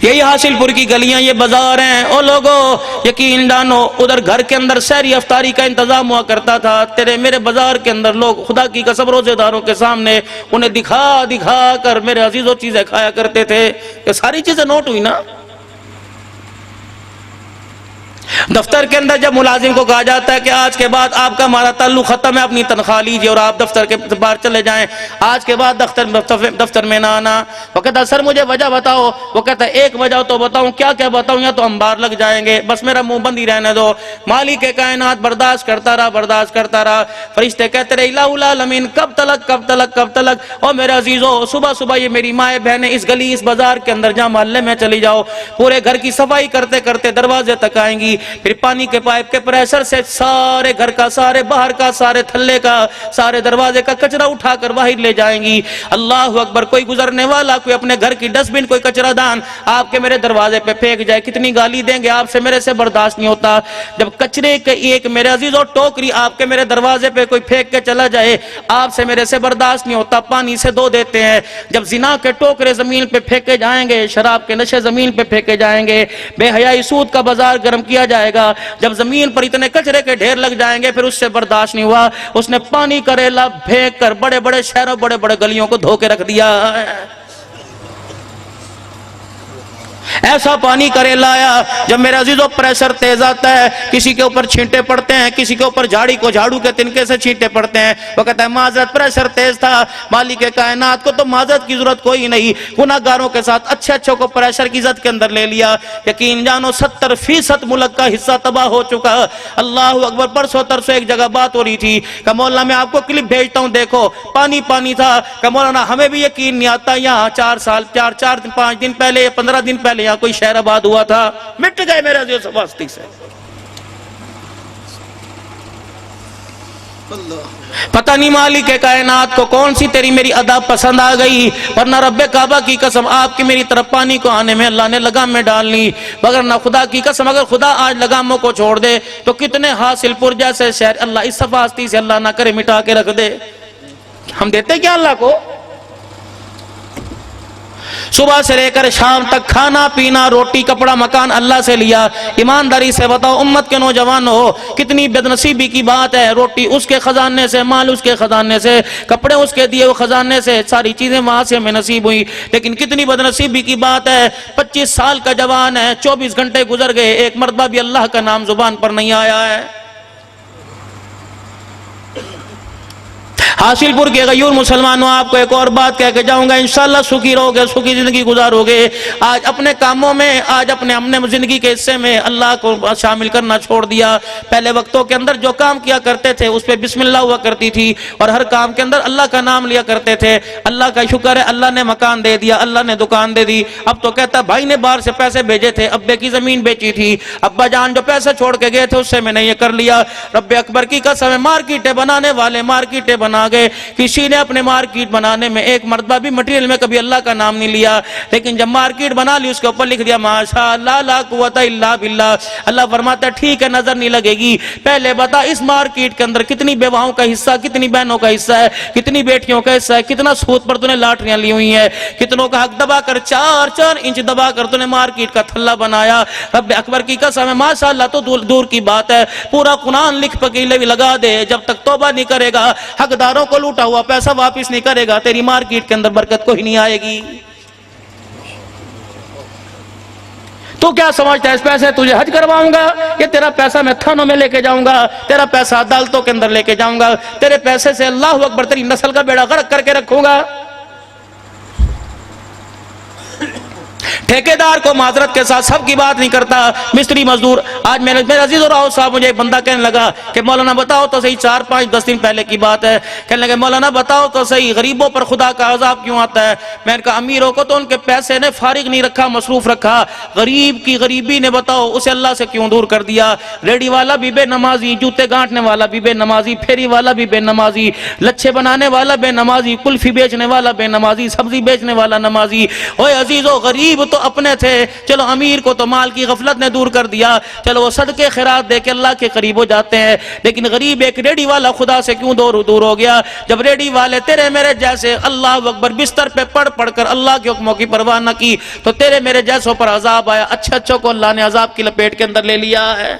یہی حاصل پور کی گلیاں، یہ بازار ہیں۔ او لوگوں یقین جانو ادھر گھر کے اندر سحری افطاری کا انتظام ہوا کرتا تھا، تیرے میرے بازار کے اندر لوگ خدا کی قسم روزے داروں کے سامنے انہیں دکھا دکھا کر میرے عزیزوں چیزیں کھایا کرتے تھے۔ یہ ساری چیزیں نوٹ ہوئی نا۔ دفتر کے اندر جب ملازم کو کہا جاتا ہے کہ آج کے بعد آپ کا ہمارا تعلق ختم ہے، اپنی تنخواہ لیجئے اور آپ دفتر کے باہر چلے جائیں، آج کے بعد دفتر میں نہ آنا۔ وہ کہتا ہے سر مجھے وجہ بتاؤ۔ وہ کہتا ہے ایک وجہ تو بتاؤں، کیا کیا بتاؤں، یا تو ہم باہر لگ جائیں گے، بس میرا منہ بند ہی رہنے دو۔ مالک کائنات برداشت کرتا رہا۔ فرشتے کہتے رہے الہ العالمین کب تلک۔ اور میرے عزیزوں صبح صبح یہ میری مائیں بہنیں اس گلی اس بازار کے اندر جہاں محلے میں چلی جاؤ، پورے گھر کی صفائی کرتے کرتے دروازے تک آئیں گی، پھر پانی کے پائپ کے پریشر سے سارے گھر کا، سارے باہر کا، سارے تھلے کا، سارے دروازے کا کچرا اٹھا کر باہر لے جائیں گی۔ اللہ اکبر۔ کوئی گزرنے والا، کوئی اپنے گھر کی ڈسٹ بن، کوئی کچرا دان آپ کے میرے دروازے پہ پھینک جائے، کتنی گالی دیں گے آپ سے، میرے سے برداشت نہیں ہوتا۔ جب کچرے کے ایک میرے عزیزوں ٹوکری آپ کے میرے دروازے پہ کوئی پھینک کے چلا جائے، آپ سے میرے سے برداشت نہیں ہوتا، پانی سے دھو دیتے ہیں۔ جب زنا کے ٹوکرے زمین پہ پھینکے جائیں گے، شراب کے نشے زمین پہ پھینکے جائیں گے، بے حیائی سود کا بازار گرم کیا جائے گا، جب زمین پر اتنے کچرے کے ڈھیر لگ جائیں گے، پھر اس سے برداشت نہیں ہوا، اس نے پانی کریلا پھینک کر بڑے بڑے شہروں بڑے بڑے گلیوں کو دھو کے رکھ دیا۔ ایسا پانی کریلا آیا جب میرے عزیزوں پریشر تیز آتا ہے، کسی کے اوپر چھینٹے پڑتے ہیں، کسی کے اوپر جھاڑی کو جھاڑو کے تنکے سے چھینٹے پڑتے ہیں، وہ کہتا ہے معذرت پریشر تیز تھا، مالک کائنات کو تو معذرت کی ضرورت کوئی نہیں، گناہگاروں کے ساتھ اچھے اچھوں کو پریشر کی زد کے اندر لے لیا۔ یقین جانو 70% ملک کا حصہ تباہ ہو چکا۔ اللہ اکبر۔ پرسوں ترسوں ایک جگہ بات ہو رہی تھی کہ مولانا میں آپ کو کلپ بھیجتا ہوں دیکھو، پانی پانی تھا کہ مولانا ہمیں بھی یقین نہیں آتا، یہاں 4 دن پہلے یا 15 دن پہلے یہاں کوئی شہر آباد ہوا تھا، مٹ گئے میرے عزیز واسطی سے۔ پتہ نہیں مالک کائنات کو کون سی تیری میری ادا پسند آ گئی، ورنہ رب کعبہ کی قسم آپ کی میری طرف پانی کو آنے میں اللہ نے لگام میں ڈالنی، مگر نہ خدا کی قسم اگر خدا آج لگاموں کو چھوڑ دے تو کتنے حاصل پور جیسے شہر اللہ اس صفاستی سے اللہ نہ کرے مٹا کے رکھ دے۔ ہم دیتے کیا اللہ کو؟ صبح سے لے کر شام تک کھانا پینا روٹی کپڑا مکان اللہ سے لیا۔ ایمانداری سے بتاؤ امت کے نوجوانوں کتنی بدنصیبی کی بات ہے، روٹی اس کے خزانے سے، مال اس کے خزانے سے، کپڑے اس کے دیے ہوئے خزانے سے، ساری چیزیں وہاں سے ہمیں نصیب ہوئی، لیکن کتنی بدنصیبی کی بات ہے 25 سال کا جوان ہے، 24 گھنٹے گزر گئے، ایک مرتبہ بھی اللہ کا نام زبان پر نہیں آیا ہے۔ حاصل پور کے غیور مسلمانوں آپ کو ایک اور بات کہہ کے جاؤں گا، انشاءاللہ سکھی رہو گے، سکھی زندگی گزارو گے۔ آج اپنے کاموں میں، آج اپنے زندگی کے حصے میں اللہ کو شامل کرنا چھوڑ دیا۔ پہلے وقتوں کے اندر جو کام کیا کرتے تھے اس پہ بسم اللہ ہوا کرتی تھی، اور ہر کام کے اندر اللہ کا نام لیا کرتے تھے۔ اللہ کا شکر ہے اللہ نے مکان دے دیا، اللہ نے دکان دے دی۔ اب تو کہتا بھائی نے باہر سے پیسے بھیجے تھے، ابے کی زمین بیچی تھی، ابا جان جو پیسے چھوڑ کے گئے تھے اس سے میں نے یہ کر لیا۔ رب اکبر کی قسم ہے مارکیٹیں بنانے والے مارکیٹیں بنا گئے، کسی نے اپنے مارکیٹ بنانے میں ایک مرتبہ بھی مٹیریل میں کبھی اللہ کا نام نہیں لیا، لیکن جب مارکیٹ بنا لی اس کے اوپر لکھ دیا ماشاءاللہ لا قوت الا باللہ۔ اللہ فرماتا ہے ٹھیک ہے نظر نہیں لگے گی، پہلے بتا اس مارکیٹ کے اندر کتنی بیواؤں کا حصہ، کتنی بہنوں کا حصہ ہے، کتنی بیٹیوں کا حصہ ہے، کتنا سود پر تُونے لاٹریاں لی ہوئی ہیں، کتنوں کا حق دبا کر 4 انچ دبا کر تُونے مارکیٹ کا تھلا بنایا۔ رب اکبر کی قسم ہے ماشاءاللہ تو دور کی بات ہے، پورا قرآن لکھ پکیلے بھی لگا دے، جب تک توبہ نہیں کرے گا، حقداروں کو لوٹا ہوا پیسہ واپس نہیں کرے گا، تیری مارکیٹ کے اندر برکت کوئی نہیں آئے گی۔ تو کیا سمجھتا ہے اس پیسے تجھے حج کرواؤں گا، یہ تیرا پیسہ میں تھانوں میں لے کے جاؤں گا، تیرا پیسہ عدالتوں کے اندر لے کے جاؤں گا، تیرے پیسے سے اللہ اکبر تیری نسل کا بیڑا غرق کر کے رکھوں گا۔ ٹھیکیدار کو معذرت کے ساتھ سب کی بات نہیں کرتا، مستری مزدور۔ آج میرے عزیز اور راؤ صاحب مجھے ایک بندہ کہنے لگا کہ مولانا بتاؤ تو صحیح، 4-5-10 دن پہلے کی بات ہے، کہنے لگے مولانا بتاؤ تو صحیح غریبوں پر خدا کا عذاب کیوں آتا ہے؟ میں نے کہا امیروں کو تو ان کے پیسے نے فارغ نہیں رکھا، مصروف رکھا، غریب کی غریبی نے بتاؤ اسے اللہ سے کیوں دور کر دیا؟ ریڈی والا بھی بے نمازی، جوتے گانٹنے والا بھی بے نمازی، پھیری والا بھی بے نمازی، لچھے بنانے والا بے نمازی، کلفی بیچنے والا بے نمازی، سبزی بیچنے والا نمازی۔ اوے عزیزو غریب تو اپنے تھے، چلو امیر کو تو مال کی غفلت نے دور کر دیا، چلو وہ صدقے خیرات دے کے اللہ کے قریب ہو جاتے ہیں. لیکن غریب ایک ریڈی والا خدا سے کیوں دور ہو گیا؟ جب ریڈی والے تیرے میرے جیسے اللہ اکبر بستر پہ پڑھ کر اللہ کے حکموں کی پرواہ نہ کی تو تیرے میرے جیسوں پر عذاب آیا. اچھوں کو اللہ نے عذاب کی لپیٹ کے اندر لے لیا ہے.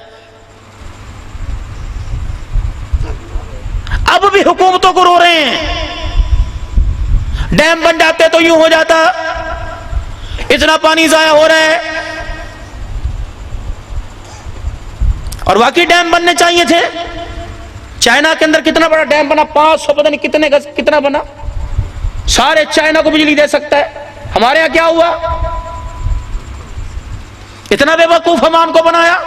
اب بھی حکومتوں کو رو رہے ہیں. ڈیم بن جاتے تو یوں ہو جاتا. اتنا پانی ضائع ہو رہا ہے. اور واقعی ڈیم بننے چاہیے تھے. چائنا کے اندر کتنا بڑا ڈیم بنا, 500 پتہ نہیں کتنے گز کتنا بنا, سارے چائنا کو بجلی دے سکتا ہے. ہمارے یہاں کیا ہوا؟ اتنا بے وقوف حمام کو بنایا.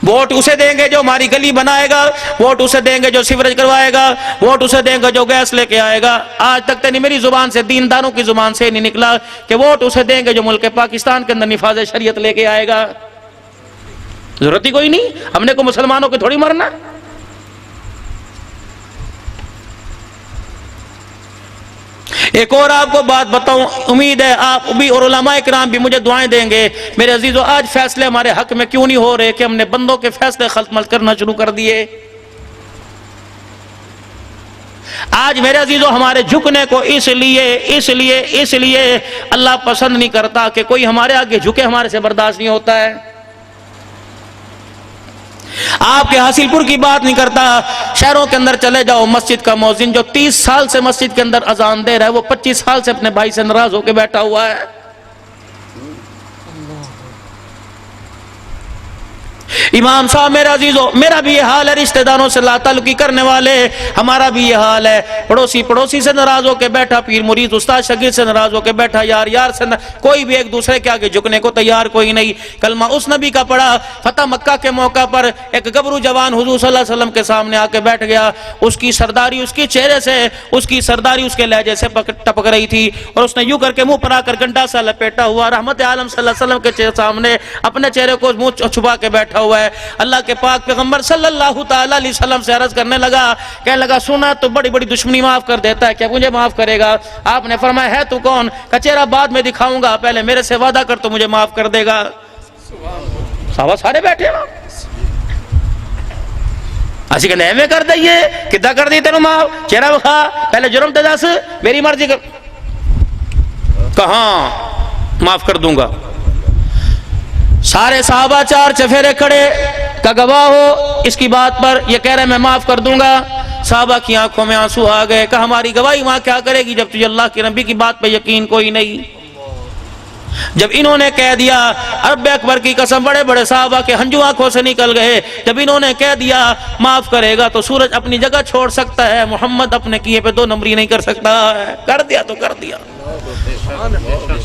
ووٹ اسے دیں گے جو ہماری گلی بنائے گا, ووٹ اسے دیں گے جو سیوریج کروائے گا, ووٹ اسے دیں گے جو گیس لے کے آئے گا. آج تک تو نہیں میری زبان سے, دینداروں کی زبان سے نہیں نکلا کہ ووٹ اسے دیں گے جو ملک پاکستان کے اندر نفاذ شریعت لے کے آئے گا. ضرورت ہی کوئی نہیں, ہم نے کو مسلمانوں کے تھوڑی مرنا. ایک اور آپ کو بات بتاؤں, امید ہے آپ بھی اور علماء اکرام بھی مجھے دعائیں دیں گے. میرے عزیزو, آج فیصلے ہمارے حق میں کیوں نہیں ہو رہے کہ ہم نے بندوں کے فیصلے خلط کرنا شروع کر دیے. آج میرے عزیزو ہمارے جھکنے کو اس لیے اللہ پسند نہیں کرتا کہ کوئی ہمارے آگے جھکے, ہمارے سے برداشت نہیں ہوتا ہے. آپ کے حاصل پور کی بات نہیں کرتا. شہروں کے اندر چلے جاؤ, مسجد کا مؤذن جو 30 سال سے مسجد کے اندر اذان دے رہا ہے, وہ 25 سال سے اپنے بھائی سے ناراض ہو کے بیٹھا ہوا ہے. امام صاحب میرے عزیزو, میرا بھی یہ حال ہے. رشتہ داروں سے لا تعلقی کرنے والے, ہمارا بھی یہ حال ہے. پڑوسی سے ناراض ہو کے بیٹھا, پیر مرید استاد شاگرد سے ناراض ہو کے بیٹھا, یار سے کوئی بھی ایک دوسرے کے آگے جھکنے کو تیار کوئی نہیں. کلمہ اس نبی کا پڑھا, فتح مکہ کے موقع پر ایک گبرو جوان حضور صلی اللہ علیہ وسلم کے سامنے آ کے بیٹھ گیا. اس کی سرداری اس کے چہرے سے, اس کی سرداری اس کے لہجے سے ٹپک رہی تھی, اور اس نے یوں کر کے منہ پر آ کر گنڈا سا لپیٹا ہوا رحمت عالم صلی اللہ علیہ وسلم کے سامنے اپنے چہرے کو منہ چھپا کے بیٹھا ہوا ہے. اللہ کے پاک پیغمبر صلی اللہ تعالی علیہ وسلم سے عرض کرنے لگا, کہنے لگا سنا تو بڑی بڑی دشمنی معاف کر دیتا ہے, کیا مجھے معاف کرے گا؟ آپ نے فرمایا ہے تو کون؟ کہ چہرہ بعد میں دکھاؤں گا, پہلے میرے سے وعدہ کر تو مجھے معاف کر دے گا. صحابہ سارے بیٹھے نا, اسی کہ نہیں میں کر دئیے, کدھا کر دی تینوں معاف, چہرہ بخا, پہلے جرم تے دس, میری مرضی کر. کہاں معاف کر دوں گا؟ سارے صحابہ 4 چفیرے کھڑے کا گواہ ہو اس کی بات پر, یہ کہہ رہے میں معاف کر دوں گا. صحابہ کی آنکھوں میں آنسو آ گئے, کہ ہماری گواہی وہاں کیا کرے گی جب تجھے اللہ کے نبی کی بات پہ یقین کوئی نہیں. جب انہوں نے کہہ دیا, رب اکبر کی قسم, بڑے بڑے صحابہ کے ہنجو آنکھوں سے نکل گئے. جب انہوں نے کہہ دیا معاف کرے گا تو سورج اپنی جگہ چھوڑ سکتا ہے, محمد اپنے کیے پہ 2 نمبری نہیں کر سکتا. کر دیا تو کر دیا,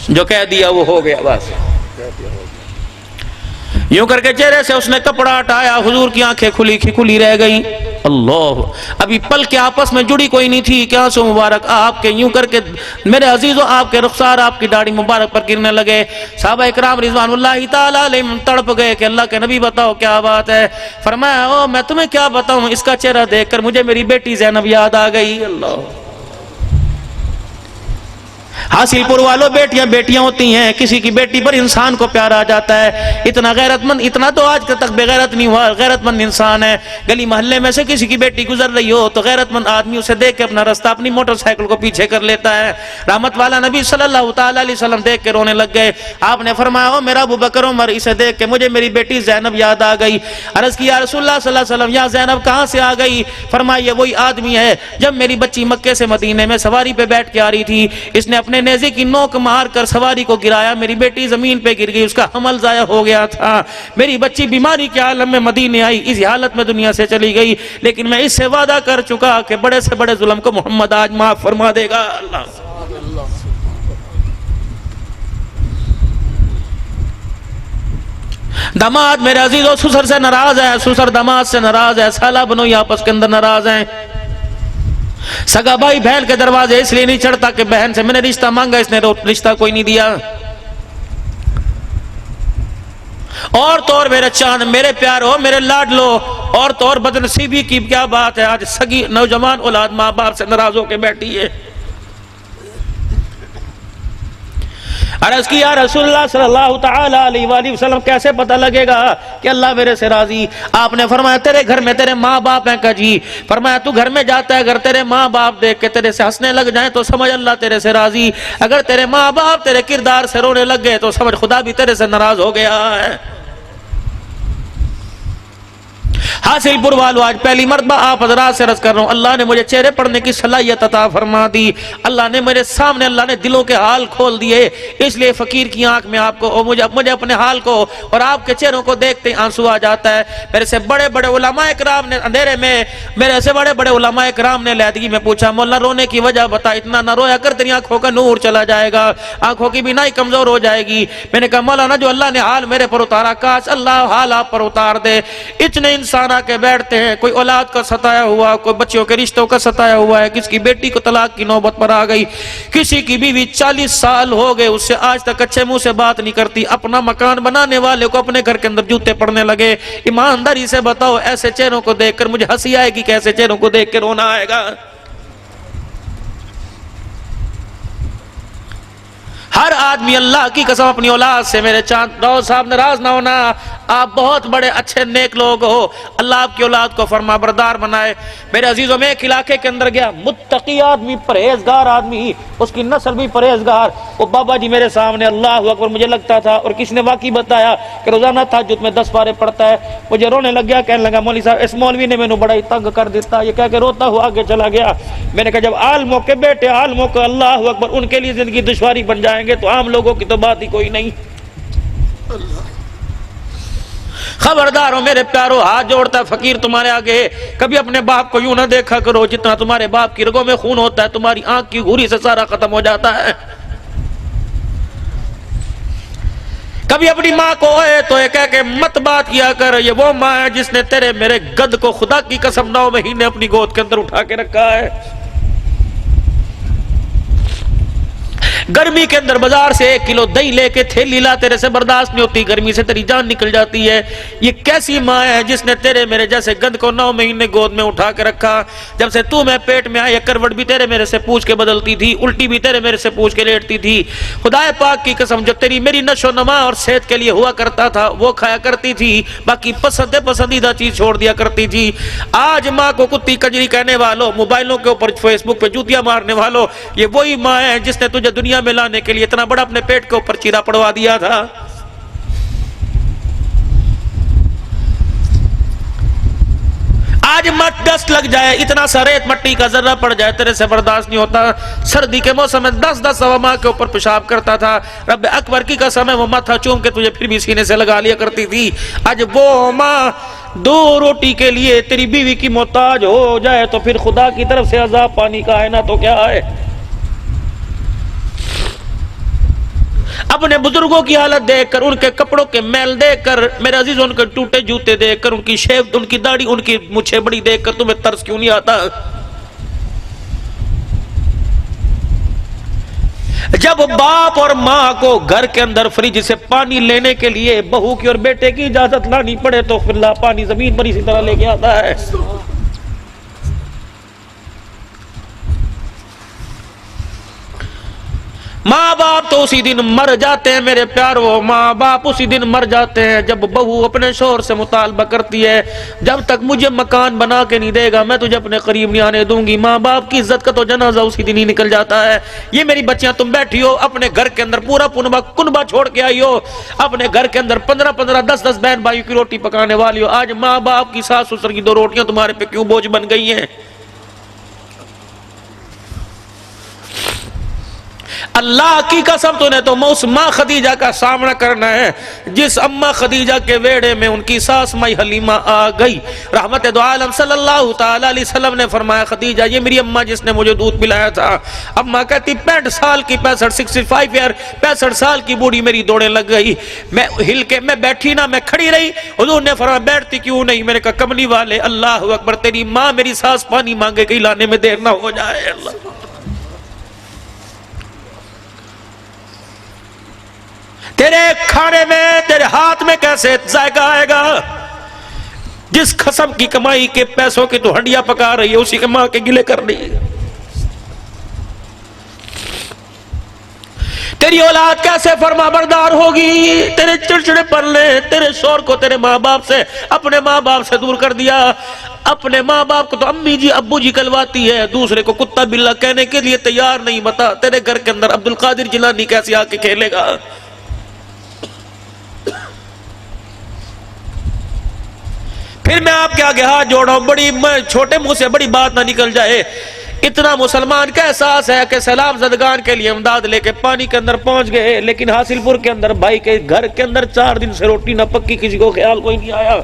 جو کہہ دیا وہ ہو گیا بس. یوں کر کے چہرے سے اس نے کپڑا ہٹایا, حضور کی آنکھیں کھلی رہ گئیں. اللہ, ابھی پل کے آپس میں جڑی کوئی نہیں تھی کہ آنسو مبارک آپ کے یوں کر کے میرے عزیزوں آپ کے رخسار آپ کی داڑھی مبارک پر گرنے لگے. صحابہ اکرام رضوان اللہ تعالی علیہم تڑپ گئے کہ اللہ کے نبی بتاؤ کیا بات ہے. فرمایا او میں تمہیں کیا بتاؤں, اس کا چہرہ دیکھ کر مجھے میری بیٹی زینب یاد آ گئی. اللہ, حاصل پور والوں بیٹیاں ہوتی ہیں, کسی کی بیٹی پر انسان کو پیار آ جاتا ہے. اتنا غیرت مند, اتنا تو آج تک بے غیرت نہیں ہوا, غیرت مند انسان ہے. گلی محلے میں سے کسی کی بیٹی گزر رہی ہو تو غیرت مند آدمی اسے دیکھ کے اپنا رستہ اپنی موٹر سائیکل کو پیچھے کر لیتا ہے. رحمت والا نبی صلی اللہ تعالی علیہ وسلم دیکھ کے رونے لگ گئے. آپ نے فرمایا او میرا ابو بکر عمر, اسے دیکھ کے مجھے میری بیٹی زینب یاد آ گئی. عرض کیا رسول اللہ صلی اللہ علیہ وسلم, یا زینب کہاں سے آ گئی؟ فرمایا یہ وہی آدمی ہے جب میری بچی مکے سے مدینے میں سواری پہ بیٹھ کے آ رہی تھی, اس نے اپنے نیزے کی نوک مار کر سواری کو گرایا, میری بیٹی زمین پہ گر گئی, اس کا حمل ضائع ہو گیا تھا. میری بچی بیماری کے عالم میں مدینے آئی, اسی حالت میں دنیا سے چلی گئی, لیکن میں اس سے وعدہ کر چکا کہ بڑے سے بڑے ظلم کو محمد آج معاف فرما دے گا. اللہ, داماد میرے عزیزو سسر سے ناراض ہے, سسر داماد سے ناراض ہے, سالہ بنوئی آپس کے اندر ناراض ہیں. سگا بھائی بہن کے دروازے اس لیے نہیں چڑھتا کہ بہن سے میں نے رشتہ مانگا, اس نے رشتہ کوئی نہیں دیا. اور تو اور میرے چاند, میرے پیارو, میرے لاڈلو, اور تو اور بدنصیبی کی کیا بات ہے, آج سگی نوجوان اولاد ماں باپ سے ناراض ہو کے بیٹھی ہے. عرض کی یا رسول اللہ صلی اللہ تعالی علیہ وآلہ وسلم کیسے پتہ لگے گا کہ اللہ میرے سے راضی؟ آپ نے فرمایا تیرے گھر میں تیرے ماں باپ ہیں؟ جی۔ فرمایا تو گھر میں جاتا ہے، اگر تیرے ماں باپ دیکھ کے تیرے سے ہنسنے لگ جائیں تو سمجھ اللہ تیرے سے راضی، اگر تیرے ماں باپ تیرے کردار سے رونے لگ گئے تو سمجھ خدا بھی تیرے سے ناراض ہو گیا ہے۔ حاصل پور والو آج پہلی مرتبہ آپ حضرات سے عرض کر رہا ہوں، اللہ نے مجھے چہرے پڑھنے کی صلاحیت عطا فرما دی، اللہ نے میرے سامنے اللہ نے دلوں کے حال کھول دیے، اس لیے فقیر کی آنکھ میں آپ کو مجھے اپنے حال کو اور آپ کے چہروں کو دیکھتے آنسو آ جاتا ہے۔ میرے سے بڑے بڑے علماء کرام نے اندھیرے میں میرے سے بڑے بڑے علماء کرام نے علیحدگی میں پوچھا، مولا رونے کی وجہ بتا، اتنا نہ رویا کر تیری آنکھوں کا نور چلا جائے گا، آنکھوں کی بینائی کمزور ہو جائے گی۔ میں نے کہا مولانا جو اللہ نے حال میرے پر اتارا کاش اللہ حال آپ پر اتار دے۔ اتنے انسان آ کے بیٹھتے ہیں، کوئی اولاد کا ستایا ہوا، کوئی بچوں کے رشتوں کا ستایا ہوا ہے، کس کی بیٹی کو طلاق کی نوبت پر آ گئی، کسی کی بیوی 40 سال ہو گئے اس سے آج تک اچھے منہ سے بات نہیں کرتی، اپنا مکان بنانے والے کو اپنے گھر کے اندر جوتے پڑنے لگے۔ ایمانداری سے بتاؤ ایسے چہروں کو دیکھ کر مجھے ہنسی آئے گی کہ ایسے چہروں کو دیکھ کے رونا آئے گا؟ ہر آدمی اللہ کی قسم اپنی اولاد سے، میرے چاند روز صاحب ناراض نہ ہونا، آپ بہت بڑے اچھے نیک لوگ ہو، اللہ آپ کی اولاد کو فرما بردار بنائے۔ میرے عزیزوں میں ایک علاقے کے اندر گیا، متقی آدمی، پرہیزگار آدمی، اس کی نسل بھی پرہیزگار، وہ بابا جی میرے سامنے، اللہ اکبر، مجھے لگتا تھا اور کسی نے واقعی بتایا کہ روزانہ تہجد میں 10 پارے پڑھتا ہے۔ مجھے رونے لگ گیا، کہنے لگا مولوی صاحب اس مولوی نے مینوں بڑا ہی تنگ کر دیتا، یہ کہہ کے روتا ہوا آگے چلا گیا۔ میں نے کہا جب عالموں کے بیٹے عالموں کو اللہ اکبر ان کے لیے زندگی دشواری بن جائیں گے تو عام لوگوں کی تو بات ہی کوئی نہیں۔ خبردار ہو میرے پیارو، ہاتھ جوڑتا ہے فقیر تمہارے آگے، کبھی اپنے باپ کو یوں نہ دیکھا کرو، جتنا تمہارے باپ کی رگوں میں خون ہوتا ہے تمہاری آنکھ کی گھوری سے سارا ختم ہو جاتا ہے۔ کبھی اپنی ماں کو اے تو یہ کہہ کہ مت بات کیا کر، یہ وہ ماں ہے جس نے تیرے میرے گد کو خدا کی قسم 9 مہینے اپنی گود کے اندر اٹھا کے رکھا ہے۔ گرمی کے اندر بازار سے 1 کلو دہی لے کے تھیلی لا، تیرے سے برداشت نہیں ہوتی، گرمی سے تیری جان نکل جاتی ہے۔ یہ کیسی ماں ہے جس نے تیرے میرے جیسے گند کو 9 مہینے گود میں اٹھا کے رکھا؟ جب سے تو میں پیٹ میں آئی، کروٹ بھی تیرے میرے سے پوچھ کے بدلتی تھی، الٹی بھی تیرے میرے سے پوچھ کے لیٹتی تھی۔ خدا پاک کی قسم جو تیری میری نشو نما اور صحت کے لیے ہوا کرتا تھا وہ کھایا کرتی تھی، باقی پسندیدہ چیز چھوڑ دیا کرتی تھی۔ آج ماں کو کتی کجری کہنے والوں، موبائلوں کے اوپر فیس بک پہ جوتیاں مارنے والوں، یہ وہی ماں ہے جس نے تجھے دنیا میں لانے کے لیے اتنا بڑا اپنے پیٹ کے اوپر چیرا پڑوا دیا تھا۔ آج مت ڈسٹ لگ جائے، اتنا سا ریت مٹی کا ذرہ پڑ جائے تیرے سے برداشت نہیں ہوتا۔ سردی کے موسم میں 10 سوا ماں کے اوپر پیشاب کرتا تھا، رب اکبر کی قسم ہے وہ ماتھا چوم کے تجھے پھر بھی سینے سے لگا لیا کرتی تھی۔ آج وہ ماں 2 روٹی کے لیے تیری بیوی کی محتاج ہو جائے تو پھر خدا کی طرف سے عذاب پانی کا ہے نا تو کیا ہے۔ اپنے بزرگوں کی حالت دیکھ کر، ان کے کپڑوں کے میل دیکھ کر، میرے عزیز ان کے ٹوٹے جوتے دیکھ کر، ان کی شیو، ان کی داڑھی، ان کی مچھیں بڑی دیکھ کر تمہیں ترس کیوں نہیں آتا؟ جب باپ اور ماں کو گھر کے اندر فریج سے پانی لینے کے لیے بہو کی اور بیٹے کی اجازت لانی پڑے تو پھر اللہ پانی زمین پر اسی طرح لے کے آتا ہے۔ ماں باپ تو اسی دن مر جاتے ہیں میرے پیارو، ماں باپ اسی دن مر جاتے ہیں جب بہو اپنے شوہر سے مطالبہ کرتی ہے جب تک مجھے مکان بنا کے نہیں دے گا میں تجھے اپنے قریب نہیں آنے دوں گی۔ ماں باپ کی عزت کا تو جنازہ اسی دن ہی نکل جاتا ہے۔ یہ میری بچیاں تم بیٹھی ہو اپنے گھر کے اندر پورا کنبہ چھوڑ کے آئی ہو، اپنے گھر کے اندر 15 10 بہن بھائیوں کی روٹی پکانے والی ہو، آج ماں باپ کی ساس سسر کی 2 روٹیاں تمہارے پہ کیوں بوجھ بن گئی ہیں؟ اللہ کی قسم تو نے تو اس ماں خدیجہ کا سامنا کرنا ہے جس اماں خدیجہ کے ویڑے میں ان کی ساس مائی حلیمہ آ گئی۔ رحمت دو عالم صلی اللہ تعالی علیہ وسلم نے فرمایا خدیجہ یہ میری اماں جس نے مجھے دودھ پلایا تھا۔ اماں کہتی 65 سال کی 65 سال کی بوڑھی میری دوڑیں لگ گئی، میں ہل کے میں بیٹھی نہ میں کھڑی رہی۔ حضور نے فرمایا بیٹھتی کیوں نہیں؟ میں نے کہا کملی والے اللہ اکبر تیری ماں میری ساس پانی مانگے گئی لانے میں دیر نہ ہو جائے۔ اللہ تیرے کھانے میں تیرے ہاتھ میں کیسے ذائقہ آئے گا؟ جس قسم کی کمائی کے پیسوں کی تو ہڈیاں پکا رہی ہے اسی کے ماں کے گلے کر رہی ہے۔ تیری اولاد کیسے فرما بردار ہوگی؟ تیرے چڑچڑے پر لے، تیرے شور کو تیرے ماں باپ سے، اپنے ماں باپ سے دور کر دیا۔ اپنے ماں باپ کو تو امی جی ابو جی کلواتی ہے، دوسرے کو کتا بلا کہنے کے لیے تیار نہیں۔ بتا تیرے گھر کے اندر عبد القادر جیلانی کیسے آ کے کھیلے گا؟ پھر میں آپ کے آگے ہاتھ جوڑا ہوں، بڑی چھوٹے منہ سے بڑی بات نہ نکل جائے۔ اتنا مسلمان کا احساس ہے کہ سیلاب زدگان کے لیے امداد لے کے پانی کے اندر پہنچ گئے، لیکن حاصل پور کے اندر بھائی کے گھر کے اندر 4 دن سے روٹی نہ پکی، کسی کو خیال کوئی نہیں آیا۔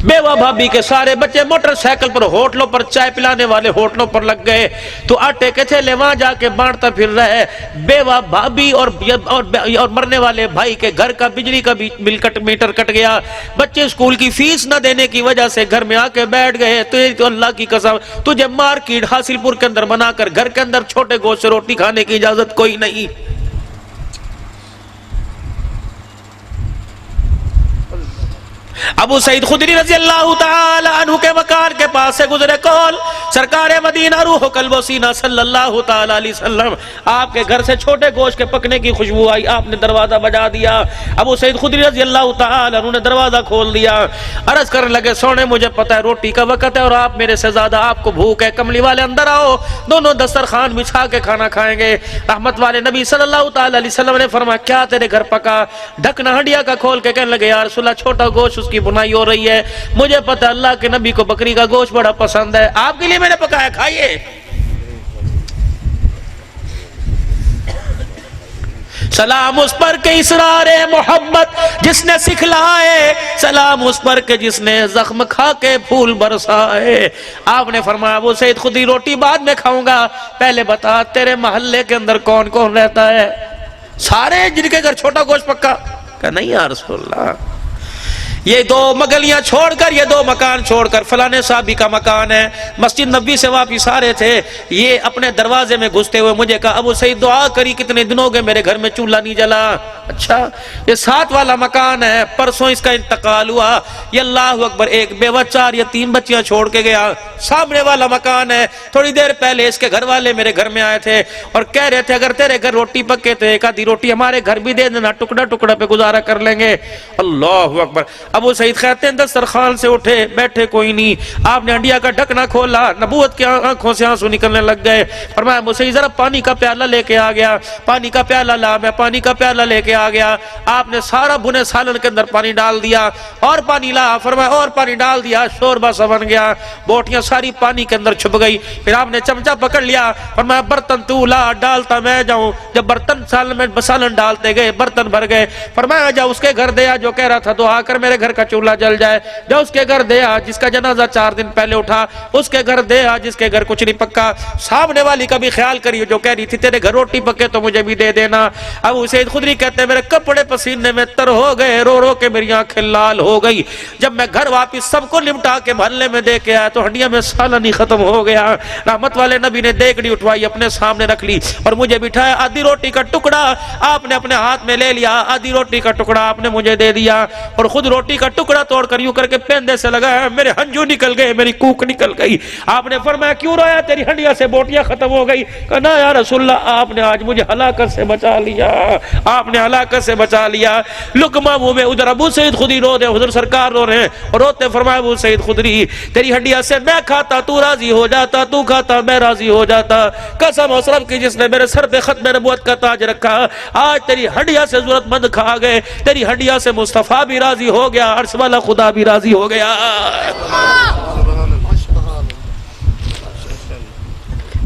بیوہ بھابی کے سارے بچے موٹر سائیکل پر ہوٹلوں پر چائے پلانے والے ہوٹلوں پر لگ گئے، تو آٹے کے تھیلے وہاں جا کے بانٹتا پھر رہے۔ بیوہ بھابی اور مرنے والے بھائی کے گھر کا بجلی کا میٹر کٹ گیا۔ بچے اسکول کی فیس نہ دینے کی وجہ سے گھر میں آ کے بیٹھ گئے۔ تو اللہ کی قسم تجھے مارکیٹ حاصل پور کے اندر بنا کر گھر کے اندر چھوٹے گوشت سے روٹی کھانے کی اجازت کوئی نہیں۔ ابو سعید خدری رضی اللہ تعالی عنہ کے مکان کے پاس سے گزرے، کون؟ سرکار مدینہ روح قلب و سینہ صلی اللہ تعالی علیہ وسلم۔ آپ کے گھر سے چھوٹے گوشت کے پکنے کی خوشبو آئی، آپ نے دروازہ بجا دیا۔ ابو سعید خدری رضی اللہ تعالی عنہ نے دروازہ کھول دیا، عرض کرنے لگے سونے مجھے پتہ ہے روٹی کا وقت ہے اور آپ میرے سے زیادہ آپ کو بھوک ہے، کملی والے اندر آؤ، دونوں دسترخوان بچھا کے کھانا کھائیں گے۔ رحمت والے نبی صلی اللہ تعالی علیہ وسلم نے فرمایا کیا تیرے گھر پکا؟ ڈھکنا ہنڈیا کا کھول کے کہنے لگے یا رسول اللہ چھوٹا گوشت اس کی بنائی ہو رہی ہے، مجھے پتہ اللہ کے نبی کو بکری کا گوشت بڑا پسند ہے، آپ کے لیے میں نے پکایا، کھائیے۔ سلام اس پر کہ اسرار محبت جس نے سکھلائے، سلام اس پر کہ جس نے زخم کھا کے پھول برسائے۔ آپ نے فرمایا ابو سعید خدری روٹی بعد میں کھاؤں گا، پہلے بتا تیرے محلے کے اندر کون کون رہتا ہے؟ سارے جن کے گھر چھوٹا گوشت پکا؟ کہا نہیں یا رسول اللہ، یہ 2 مگلیاں چھوڑ کر، یہ 2 مکان چھوڑ کر، فلانے صحابی کا مکان ہے، مسجد نبی سے واپس آ رہے تھے، یہ اپنے دروازے میں گھستے ہوئے مجھے کہا ابو سعید دعا کری کتنے دنوں گئے میرے گھر میں چولہا نہیں جلا۔ اچھا یہ 7 والا مکان ہے، پرسوں اس کا انتقال ہوا، یہ اللہ اکبر ایک بیوہ 4 یا 3 بچیاں چھوڑ کے گیا۔ سامنے والا مکان ہے، تھوڑی دیر پہلے اس کے گھر والے میرے گھر میں آئے تھے اور کہہ رہے تھے اگر تیرے گھر روٹی پکے تو ایک آدھی روٹی ہمارے گھر بھی دے دینا، ٹکڑا ٹکڑا پہ گزارا کر لیں گے۔ اللہ اکبر۔ ابو سعید کہتے ہیں دسترخوان سے اٹھے، بیٹھے کوئی نہیں، آپ نے ہنڈیا کا ڈھکنا کھولا، نبوت کی آنکھوں سے آنسو نکلنے لگ گئے۔ فرمایا ابو سعید ذرا پانی کا پیالہ لے کے آ گیا، پانی کا پیالہ لا، میں پانی کا پیالہ لے کے آ گیا۔ آپ نے سارا بھنے سالن کے اندر پانی ڈال دیا، اور پانی لا، فرمایا اور پانی ڈال دیا، شوربہ سا بن گیا، بوٹیاں ساری پانی کے اندر چھپ گئی۔ پھر آپ نے چمچہ پکڑ لیا، فرمایا برتن تو لا، ڈالتا میں جاؤں۔ جب برتن سالن میں سالن ڈالتے گئے برتن بھر گئے، فرمایا جا اس کے گھر دیا جو کہہ رہا تھا تو آ کر میرے گھر کا چولہا جل جائے، جو اس کے گھر دیا جس کا جنازہ 4 دن پہلے اٹھا، اس کے گھر دیا جس کے گھر کچھ نہیں پکا۔ سامنے والی کا بھی خیال کریے جو کہہ رہی تھی تیرے گھر روٹی پکے تو مجھے بھی دے دینا۔ ابو سعید خدری کہتے ہیں میرے کپڑے پسینے میں تر ہو گئے، رو رو کے میری آنکھیں لال ہو گئی۔ جب میں گھر واپس سب کو نمٹا کے محلے میں دے کے آیا تو ہنڈیا میں سالن ہی ختم ہو گیا۔ رحمت والے نبی نے دیگڑی اٹھوائی، اپنے سامنے رکھ لی اور مجھے بٹھایا، آدھی روٹی کا ٹکڑا آپ نے اپنے ہاتھ میں لے لیا، آدھی روٹی کا ٹکڑا آپ نے مجھے دے دیا، اور خود روٹی کا ٹکڑا توڑ کر یوں کر کے پیندے سے لگایا، میرے ہنجو نکل گئے، میری کوک نکل گئی۔ آپ نے فرمایا کیوں رویا؟ تیری ہنڈیا سے بوٹیاں ختم ہو گئی۔ کہا نا یا رسول اللہ، آپ نے آج مجھے ہلاکت سے بچا لیا، آپ نے ہلاکت سے بچا لیا۔ لقمہ منہ میں، ادھر ابو سعید خدری رو رہے ہیں، حضور سرکار رو رہے ہیں، اور روتے فرمایا ابو سعید خدری تیری ہنڈیا سے میں کھاتا تو راضی ہو جاتا، تو کھاتا میں راضی ہو جاتا، قسم اس رب کی جس نے میرے سر پہ ختم نبوت کا تاج رکھا، آج تیری ہنڈیا سے ضرورت مند کھا گئے، تیری ہنڈیا سے مصطفیٰ بھی راضی ہو گیا، عرش والا خدا بھی راضی ہو گیا۔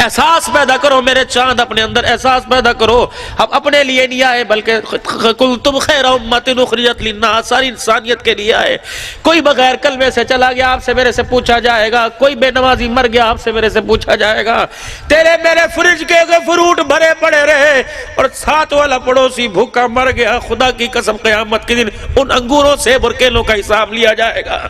احساس پیدا کرو میرے چاند، اپنے اندر احساس پیدا کرو، ہم اپنے لیے نہیں آئے بلکہ کنتم خیر امۃ اخرجت للناس، ساری انسانیت کے لیے آئے۔ کوئی بغیر کلمے سے چلا گیا آپ سے میرے سے پوچھا جائے گا، کوئی بے نمازی مر گیا آپ سے میرے سے پوچھا جائے گا، تیرے میرے فریج کے فروٹ بھرے پڑے رہے اور 7 والا پڑوسی بھوکا مر گیا، خدا کی قسم قیامت کے دن ان انگوروں سے برکیلوں کا حساب لیا جائے گا۔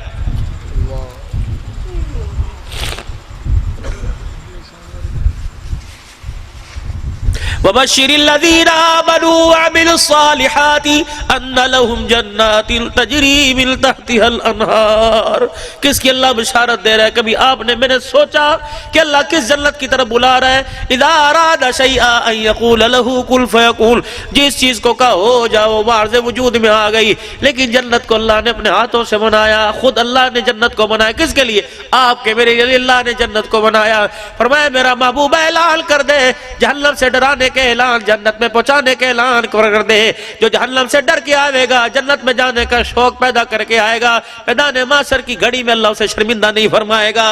وبشر الذین آمنوا وعملوا الصالحات ان لهم جنات تجری من تحتها الانہار. کس کی اللہ بشارت دے رہا ہے؟ کبھی آپ نے میں نے سوچا کہ اللہ کس جنت کی طرف بلا رہا ہے؟ اذا اراد شیئا ان یقول له کن فیکون. جس چیز کو کہا ہو جاؤ معرض وجود میں آ گئی. لیکن جنت کو اللہ نے اپنے ہاتھوں سے بنایا. خود اللہ نے جنت کو بنایا. کس کے لیے؟ آپ کے میرے لیے اللہ نے جنت کو بنایا. فرمایا میرا محبوب اعلان کر دے جہنم سے ڈرانے کے اعلان، جنت میں پہنچانے کے اعلان کر دے. جو جہنم سے ڈر کے آئے گا جنت میں جانے کا شوق پیدا کر کے آئے گا، میدان محشر کی گھڑی میں اللہ اسے شرمندہ نہیں فرمائے گا.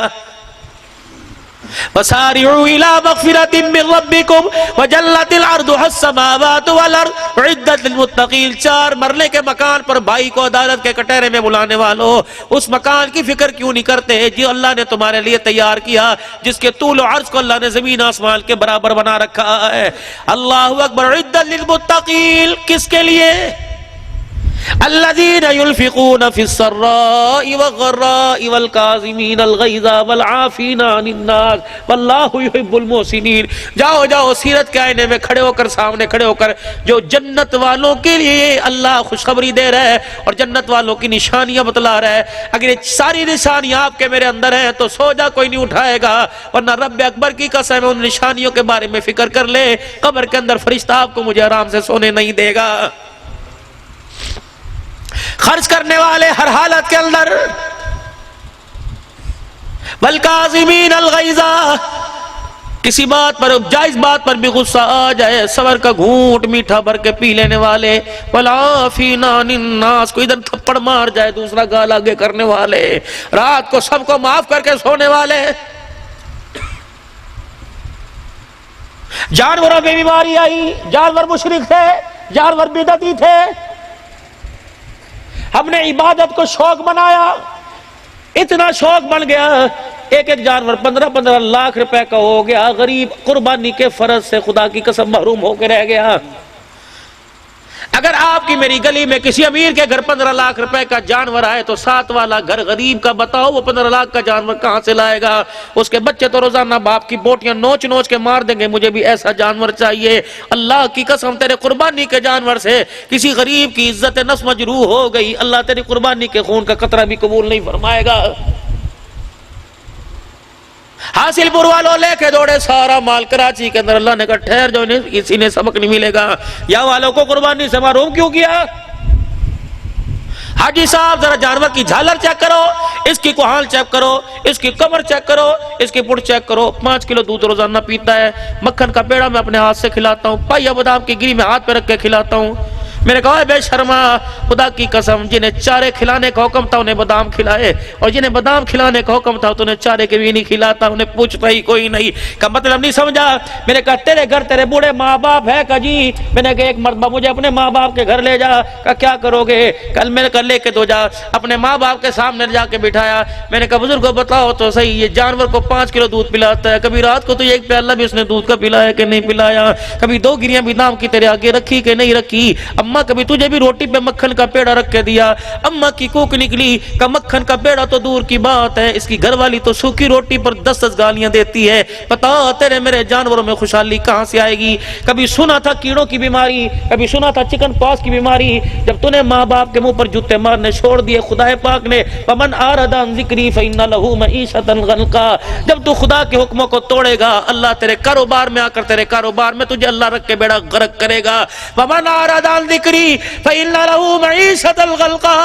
وَسَارِعُوا إِلَىٰ مَغْفِرَةٍ مِّن رَبِّكُمْ وَجَنَّةٍ عَرْضُهَا السَّمَاوَاتُ وَالْأَرْضُ أُعِدَّتْ لِلْمُتَّقِينَ. چار مرلے کے مکان پر بھائی کو عدالت کے کٹہرے میں بلانے والوں، اس مکان کی فکر کیوں نہیں کرتے جو اللہ نے تمہارے لیے تیار کیا، جس کے طول و عرض کو اللہ نے زمین آسمان کے برابر بنا رکھا ہے. اللہ اکبر. أُعِدَّتْ لِلْمُتَّقِينَ. کس کے لیے؟ الذين ينفقون في السراء والضراء والكاظمين الغيظ والعافين عن الناس والله يحب المحسنين. جاؤ جاؤ سیرت کے آئینے میں کھڑے ہو کر، سامنے کھڑے ہو کر جو جنت والوں کے لیے اللہ خوشخبری دے رہا ہے اور جنت والوں کی نشانیاں بتلا رہا ہے. اگر یہ ساری نشانیاں آپ کے میرے اندر ہیں تو سو جا، کوئی نہیں اٹھائے گا. ورنہ رب اکبر کی قسم ان نشانیوں کے بارے میں فکر کر لے، قبر کے اندر فرشتہ آپ کو مجھے آرام سے سونے نہیں دے گا. خرچ کرنے والے ہر حالت کے اندر. والکاظمین الغیظ. کسی بات پر، جائز بات پر بھی غصہ آ جائے، صبر کا گھونٹ میٹھا بھر کے پی لینے والے. والعافین عن الناس. کوئی ادھر تھپڑ مار جائے دوسرا گال آگے کرنے والے. رات کو سب کو معاف کر کے سونے والے. جانوروں میں بیماری آئی، جانور مشرک تھے، جانور بدعتی تھے. ہم نے عبادت کو شوق بنایا، اتنا شوق بن گیا ایک ایک جانور 15-15 لاکھ روپے کا ہو گیا. غریب قربانی کے فرض سے خدا کی قسم محروم ہو کے رہ گیا. اگر آپ کی میری گلی میں کسی امیر کے گھر 15 لاکھ روپے کا جانور آئے تو ساتھ والا گھر غریب کا بتاؤ وہ 15 لاکھ کا جانور کہاں سے لائے گا؟ اس کے بچے تو روزانہ باپ کی بوٹیاں نوچ نوچ کے مار دیں گے، مجھے بھی ایسا جانور چاہیے. اللہ کی قسم تیرے قربانی کے جانور سے کسی غریب کی عزت نفس مجروح ہو گئی، اللہ تیری قربانی کے خون کا قطرہ بھی قبول نہیں فرمائے گا. حاصل پور والوں لے کے دوڑے سارا مال کراچی کے اندر. اللہ نے کہا ٹھہر جو کسی نے سبق نہیں ملے گا. یا والوں کو قربانی سے محروم کیوں کیا؟ حاجی صاحب ذرا جانور کی جھالر چیک کرو، اس کی کوہان چیک کرو، اس کی کمر چیک کرو، اس کی پٹ چیک کرو. 5 کلو دودھ روزانہ پیتا ہے. مکھن کا پیڑا میں اپنے ہاتھ سے کھلاتا ہوں، پائیا بادام کی گری میں ہاتھ پہ رکھ کے کھلاتا ہوں. میں نے کہا بے شرما، خدا کی قسم جنہیں چارے کھلانے کا حکم تھا انہیں بادام کھلائے، اور جنہیں بادام کھلانے کا حکم تھا تو انہیں چارے کے بھی نہیں کھلاتا، انہیں پوچھتا ہی کوئی نہیں. کا مطلب نہیں سمجھا. میں نے کہا تیرے گھر تیرے بوڑھے ماں باپ ہے کا جی؟ میں نے کہا ایک مرتبہ مجھے اپنے ماں باپ کے گھر لے جا. کہا کیا کرو گے؟ کل میں نے کہا لے کے تو جا. اپنے ماں باپ کے سامنے جا کے بٹھایا. میں نے کہا بزرگ کو بتاؤ تو صحیح، یہ جانور کو 5 کلو دودھ پلاتا ہے، کبھی رات کو تو ایک پیالہ بھی اس نے دودھ کا پلایا کہ نہیں پلایا؟ کبھی 2 گریاں بادام کی تیرے آگے رکھی کہ نہیں رکھی؟ اماں کبھی تجھے بھی روٹی پہ مکھن کا پیڑا رکھ کے دیا؟ اماں کی کوک نکلی کہ مکھن کا پیڑا تو دور کی بات ہے، اس کی گھر والی تو سوکھی روٹی پر 10 گالیاں دیتی ہے. بتا تیرے میرے جانوروں میں خوشحالی کہاں سے آئے گی؟ کبھی سنا تھا کیڑوں کی بیماری، کبھی سنا تھا چکن پاکس کی بیماری. جب تو نے ماں باپ کے منہ پر جوتے مارنے چھوڑ دیے خدا پاک نے ومن اعرض عن ذکری فإن له معیشۃ ضنکا. جب تو خدا کے حکموں کو توڑے گا اللہ تیرے کاروبار میں آ کر تیرے کاروبار میں تجھے اللہ رکھ کے بیڑا غرق کرے گا. ومن اعرض عن ذکری فإن له معیشۃ ضنکا.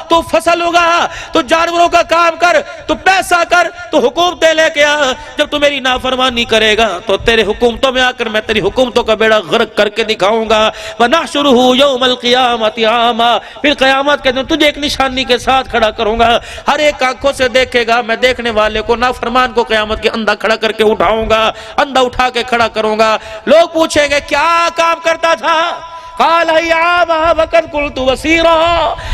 تو فصل ہوگا، تو جانوروں کا کام کر، تو پیسہ کر، تو حکومتیں لے کے آ. جب تو میری نافرمانی کرے گا تو تیرے حکومتوں میں آ کر میں تیری حکومتوں کا بیڑا غرق کر کے دکھاؤں گا. وَنَحْشُرُهُ يَوْمَ الْقِيَامَةِ عَامًا. پھر قیامت کے دن تجھے ایک نشانی کے ساتھ کھڑا کروں گا، ہر ایک آنکھوں سے دیکھے گا. میں دیکھنے والے کو نافرمان کو قیامت کے اندھا کھڑا کر کے اٹھاؤں گا، اندھا اٹھا کے کھڑا کروں گا. لوگ پوچھیں گے کیا کام کرتا تھا؟ قال وقد قلت وسیرا،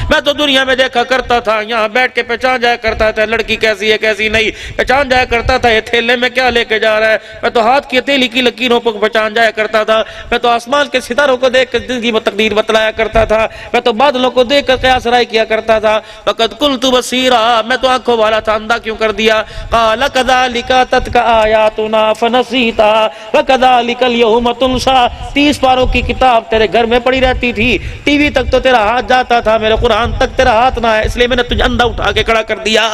میں تو دنیا میں دیکھا کرتا تھا، یہاں بیٹھ کے پہچان جایا کرتا تھا لڑکی کیسی ہے کیسی نہیں، پہچان جایا کرتا تھا یہ تھیلے میں کیا لے کے جا رہا ہے، میں تو ہاتھ کی ہتھیلی کی لکیروں پر پہچان جایا کرتا تھا، میں تو آسمان کے ستاروں کو دیکھ کر زندگی و تقدیر بتلایا کرتا تھا، میں تو بادلوں کو دیکھ کر قیاس رائے کیا کرتا تھا، وقد قلت بصیرا، میں تو آنکھوں والا تھا، اندھا کیوں کر دیا؟ قال كذلك اتتك آیاتنا فنسیتها وكذلك اليوم تنسى، 30 پاروں کی کتاب تیرے گھر میں پڑی رہتی تھی، ٹی وی تک تو تیرا ہاتھ جاتا تھا، میرے قرآن تک تیرا ہاتھ نہ ہے، اس لیے میں نے تجھے اندھا اٹھا کے کھڑا کر دیا۔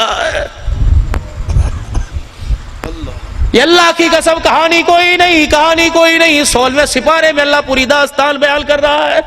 یہ اللہ کی قسم کہانی کوئی نہیں، کہانی کوئی نہیں، 16ویں سپارے میں اللہ پوری داستان بیان کر رہا ہے۔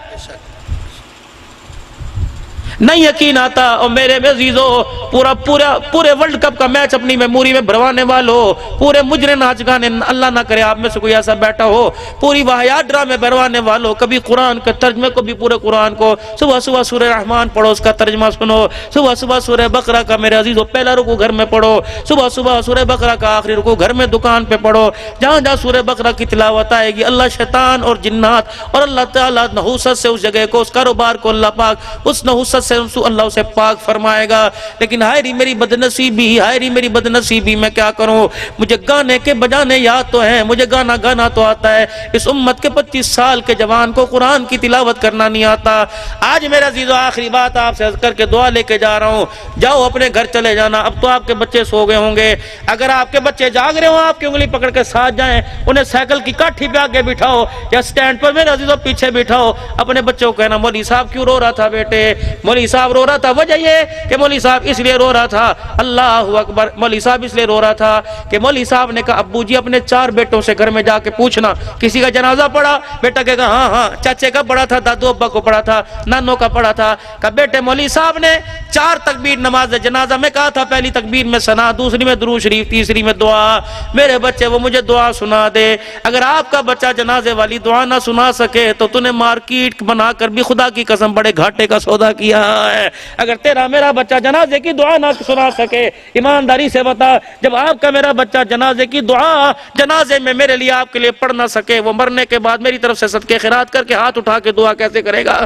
نہیں یقین آتا اور میرے عزیزو پورے ورلڈ کپ کا میچ اپنی میموری میں بھروانے والوں، پورے مجرے ناچ گانے، اللہ نہ کرے آپ میں سے کوئی ایسا بیٹھا ہو، پوری واہیات ڈرامے بھروانے والوں، کبھی قرآن کے ترجمے کو بھی پورے قرآن کو صبح صبح سورہ رحمان پڑھو، اس کا ترجمہ سنو، صبح صبح سورہ بقرہ کا میرے عزیزو پہلا رکوع گھر میں پڑھو، صبح صبح سورہ بقرہ کا آخری رکوع گھر میں دکان پہ پڑھو، جہاں جہاں سورہ بقرہ کی تلاوت آئے گی اللہ شیطان اور جنات اور اللہ تعالیٰ نحوست سے اس جگہ کو، اس کاروبار کو اللہ پاک اس نحوست سے اللہ اسے پاک فرمائے گا۔ لیکن ہائے میری بدنصیبی، ہائے میری بدنصیبی، میں کیا کروں؟ مجھے گانے کے بجانے یاد تو ہیں، مجھے گانا گانا تو آتا ہے، اس امت کے 25 سال کے جوان کو قرآن کی تلاوت کرنا نہیں آتا۔ آج میرا عزیزو آخری بات آپ سے عرض کر کے دعا لے کے جا رہا ہوں، جاؤ اپنے گھر چلے جانا، اب تو آپ کے بچے سو گئے ہوں گے، اگر آپ کے بچے جاگ رہے ہوں آپ کی انگلی پکڑ کے ساتھ جائیں، انہیں سائیکل کی کاٹھی پہ آگے بٹھاؤ یا سٹینڈ پر میرے عزیزو پیچھے بٹھاؤ، اپنے بچوں کو کہنا مولوی صاحب کیوں رو رہا تھا بیٹے؟ مولوی صاحب رو رہا تھا، وجہ یہ کہ مولوی صاحب اس لیے رو رہا تھا، اللہ اکبر، مولوی صاحب اس لیے رو رہا تھا کہ مولوی صاحب نے کہا ابو جی اپنے 4 بیٹوں سے گھر میں جا کے پوچھنا کسی کا جنازہ پڑا، بیٹا کہے گا ہاں ہاں، چاچے کا پڑا تھا، دادو ابا کو پڑا تھا، نانوں کا پڑا تھا، کہا بیٹے مولوی صاحب نے 4 تکبیر نماز جنازہ میں کہا تھا، پہلی تکبیر میں ثنا، دوسری میں درود شریف، تیسری میں دعا، میرے بچے وہ مجھے دعا سنا دے، اگر آپ کا بچہ جنازے والی دعا نہ سنا سکے تو تو نے مارکیٹ بنا کر بھی خدا کی قسم بڑے گھاٹے کا سودا کیا ہے۔ اگر تیرا میرا بچہ جنازے کی دعا نہ سنا سکے، ایمانداری سے بتا، جب آپ کا میرا بچہ جنازے کی دعا جنازے میں میرے لیے آپ کے لیے پڑھ نہ سکے، وہ مرنے کے بعد میری طرف سے صدقے خیرات کر کے ہاتھ اٹھا کے دعا کیسے کرے گا؟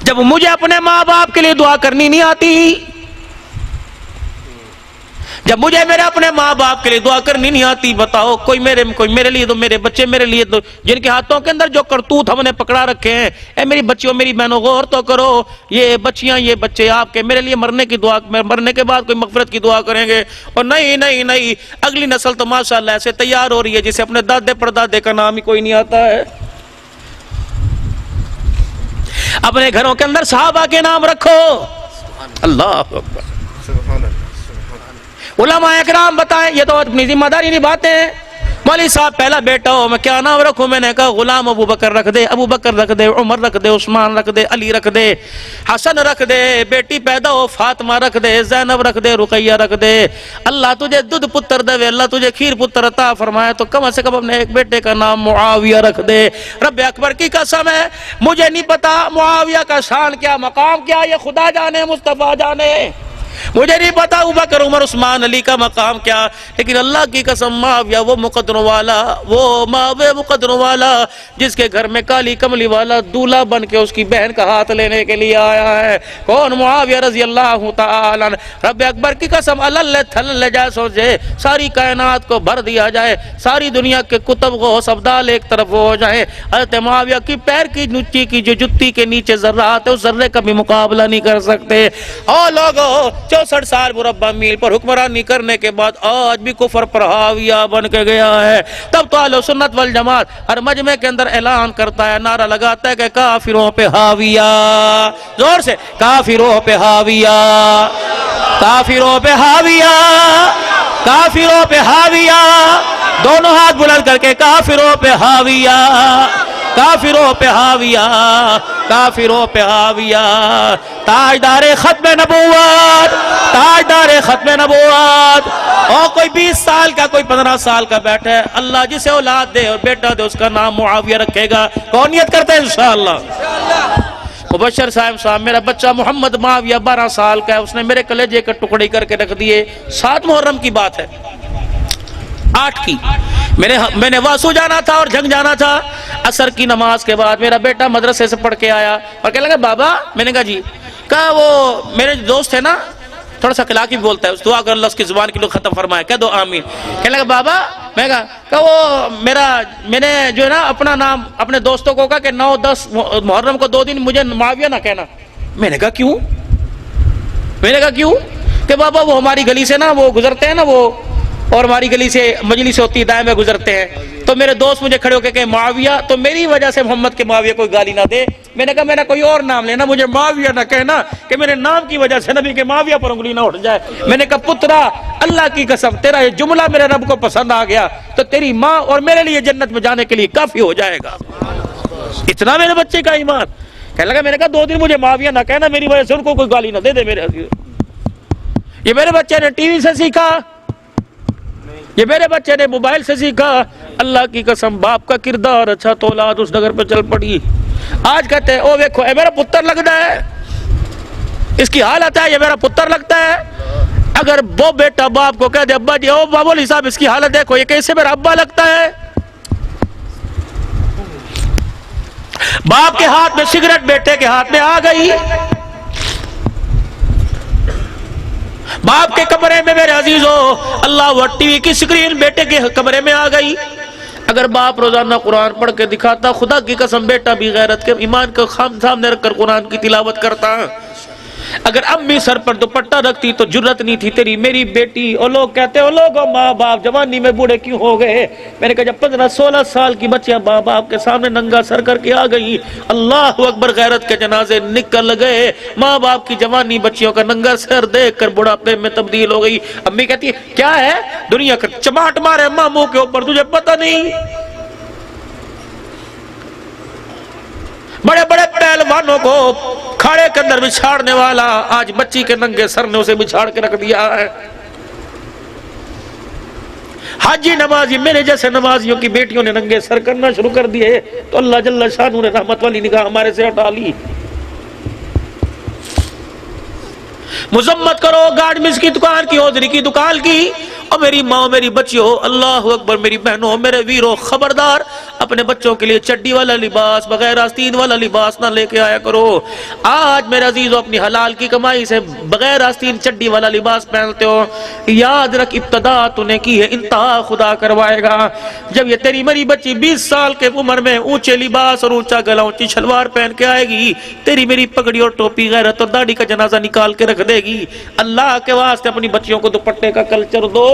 جب مجھے اپنے ماں باپ کے لیے دعا کرنی نہیں آتی، جب مجھے میرے اپنے ماں باپ کے لیے دعا کرنی نہیں آتی، بتاؤ کوئی میرے لیے تو میرے بچے میرے لیے تو، جن کے ہاتھوں کے اندر جو کرتوت ہم نے پکڑا رکھے ہیں، اے میری بچیوں میری بہنوں غور تو کرو، یہ بچیاں یہ بچے آپ کے میرے لیے مرنے کی دعا، مرنے کے بعد کوئی مغفرت کی دعا کریں گے؟ اور نہیں نہیں نہیں، اگلی نسل تو ماشاءاللہ ایسے تیار ہو رہی ہے جسے اپنے دادے پردادے کا نام ہی کوئی نہیں آتا ہے۔ اپنے گھروں کے اندر صحابہ کے نام رکھو، اللہ اکبر۔ علماء اکرام بتائیں، یہ تو اپنی ذمہ داری نبھاتے ہیں۔ مولوی صاحب پہلا بیٹا ہو، میں کیا نام رکھوں؟ میں نے کہا غلام ابو بکر رکھ دے، ابو بکر رکھ دے، عمر رکھ دے، عثمان رکھ دے، علی رکھ دے، حسن رکھ دے، بیٹی پیدا ہو فاطمہ رکھ دے، زینب رکھ دے، رقیہ رکھ دے۔ اللہ تجھے دودھ پتر دے، اللہ تجھے کھیر پتر عطا فرمائے تو کم سے کم اپنے ایک بیٹے کا نام معاویہ رکھ دے۔ رب اکبر کی قسم ہے مجھے نہیں پتا معاویہ کا شان کیا، مقام کیا، یہ خدا جانے، مصطفیٰ جانے، مجھے نہیں پتا ابوبکر عمر عثمان علی کا مقام کیا، لیکن اللہ کی قسم معاویہ وہ مقدروں والا، وہ معاویہ مقدروں والا جس کے گھر میں کالی کملی والا دولہا بن کے اس کی بہن کا ہاتھ لینے کے لیے آیا ہے۔ کون؟ معاویہ رضی اللہ تعالیٰ عنہ۔ رب اکبر کی قسم اللہ تھل جائے سوچے، ساری کائنات کو بھر دیا جائے، ساری دنیا کے کتب غوث ابدال ایک طرف ہو جائے، حضرت معاویہ کی پیر کی نچی کی جو جتی کے نیچے ذرات ہے اس ذرے کا بھی مقابلہ نہیں کر سکتے۔ اور لوگوں 64 سال مربع میل پر حکمرانی کرنے کے بعد آج بھی کفر پر حاویہ بن کے گیا ہے۔ تب تو اہل سنت والجماعت ہر مجمع کے اندر اعلان کرتا ہے، نعرہ لگاتا ہے کہ کافروں پہ حاویہ، زور سے کافروں پہ حاویہ، کافروں پہ حاویہ، کافروں پہ حاویہ، دونوں ہاتھ بلند کر کے کافروں پہ حاویہ، کافروں پہ حاویہ، کافروں پہ حاویہ۔ تاجدار ختم نبوت، تاجدار ختم نبوت، اور کوئی 20 سال کا کوئی 15 سال کا بیٹھا ہے، اللہ جسے اولاد دے اور بیٹا دے اس کا نام معاویہ رکھے گا۔ کون نیت کرتا ہے؟ انشاءاللہ۔ مبشر صاحب میرا بچہ محمد معاویہ 12 سال کا ہے، اس نے میرے کلیجے کا ٹکڑی کر کے رکھ دیے۔ 7 محرم کی بات ہے، 8 کی میں نے واسو جانا تھا اور جھنگ جانا تھا. عصر کی نماز کے بعد میرا بیٹا مدرسے سے پڑھ کے آیا اور کہنے لگا بابا. میں نے کہا جی. کہا وہ میرے دوست ہے نا تھوڑا سا کلاکی بولتا ہے, اس دعا کر اللہ اس کی زبان کی لوگ ختم فرمائے, کہہ دو آمین. کہنے لگا بابا. میں کہا وہ میں نے جو ہے نا اپنا نام اپنے دوستوں کو کہا کہ 9-10 محرم کو 2 دن مجھے معاویہ نہ کہنا. میں نے کہا کیوں؟ کہ بابا وہ ہماری گلی سے نا وہ گزرتے ہیں نا وہ, اور ہماری گلی سے مجلس ہوتی ہے دائیں میں گزرتے ہیں, تو میرے دوست مجھے کھڑے ہو کے کہے معاویہ, تو میری وجہ سے محمد کے معاویہ کوئی گالی نہ دے. میں نے کہا میرا کوئی اور نام لینا, مجھے معاویہ نہ کہنا کہ میرے نام کی وجہ سے نبی کے معاویہ پر انگلی نہ اٹھ جائے. میں نے کہا پترا اللہ کی قسم تیرا یہ جملہ میرے رب کو پسند آ گیا تو تیری ماں اور میرے لیے جنت میں جانے کے لیے کافی ہو جائے گا. اتنا میرے بچے کا ایمان. کہنے لگا میں نے کہا 2 دن مجھے معاویہ نہ کہنا, میری وجہ سے ان کو کوئی گالی نہ دے دے. یہ میرے بچے نے ٹی وی سے سیکھا, یہ میرے بچے نے موبائل سے سیکھا. اللہ کی قسم باپ کا کردار اچھا تو اولاد اس نگر پہ چل پڑی. آج کہتے ہیں او دیکھو اے میرا پتر لگتا ہے, اس کی حالت ہے یہ میرا پتر لگتا ہے. اگر وہ بیٹا باپ کو کہہ دے ابا جی او بابو علی صاحب اس کی حالت دیکھو یہ کیسے میرا ابا لگتا ہے. باپ کے ہاتھ میں سگریٹ بیٹے کے ہاتھ میں آ گئی, باپ کے کمرے میں میرے عزیزو اللہ ٹی وی کی سکرین بیٹے کے کمرے میں آ گئی. اگر باپ روزانہ قرآن پڑھ کے دکھاتا, خدا کی قسم بیٹا بھی غیرت کے ایمان کو سامنے رکھ کر قرآن کی تلاوت کرتا. اگر امی سر پر دوپٹہ رکھتی تو جرت نہیں تھی تیری میری بیٹی. اور لوگ کہتے ہیں لوگ ماں باپ جوانی میں بوڑھے کیوں ہو گئے. میں نے کہا جب 15-16 سال کی بچیاں ماں باپ کے سامنے ننگا سر کر کے آ گئی, اللہ اکبر غیرت کے جنازے نکل گئے. ماں باپ کی جوانی بچیوں کا ننگا سر دیکھ کر بڑھاپے میں تبدیل ہو گئی. امی کہتی ہے کیا ہے دنیا کا چماٹ مارے ماں منہ کے اوپر تجھے پتہ نہیں. بڑے بڑے پہلوانوں کو کھاڑے کے اندر بچھاڑنے والا آج بچی کے ننگے سر نے اسے بچھاڑ کے رکھ دیا ہے. حاجی نمازی میرے جیسے نمازیوں کی بیٹیوں نے ننگے سر کرنا شروع کر دیے تو اللہ جل شانہ نے رحمت والی نگاہ ہمارے سے ہٹا لی. مذمت کرو گارمنٹس کی دکان کی, ہوزری کی دکان کی. اور میری ماں میری بچیوں اللہ اکبر میری بہنوں میرے ویروں خبردار اپنے بچوں کے لیے چڈی والا لباس بغیر آستین والا لباس نہ لے کے آیا کرو. آج میرے عزیزوں اپنی حلال کی کمائی سے بغیر آستین چڈی والا لباس پہنتے ہو, یاد رکھ ابتدا تو نے کی ہے انتہا خدا کروائے گا. جب یہ تیری میری بچی 20 سال کے عمر میں اونچے لباس اور اونچا گلا اونچی شلوار پہن کے آئے گی, تیری میری پگڑی اور ٹوپی غیرت اور داڑھی کا جنازہ نکال کے رکھ دے گی. اللہ کے واسطے اپنی بچیوں کو دوپٹے کا کلچر دو.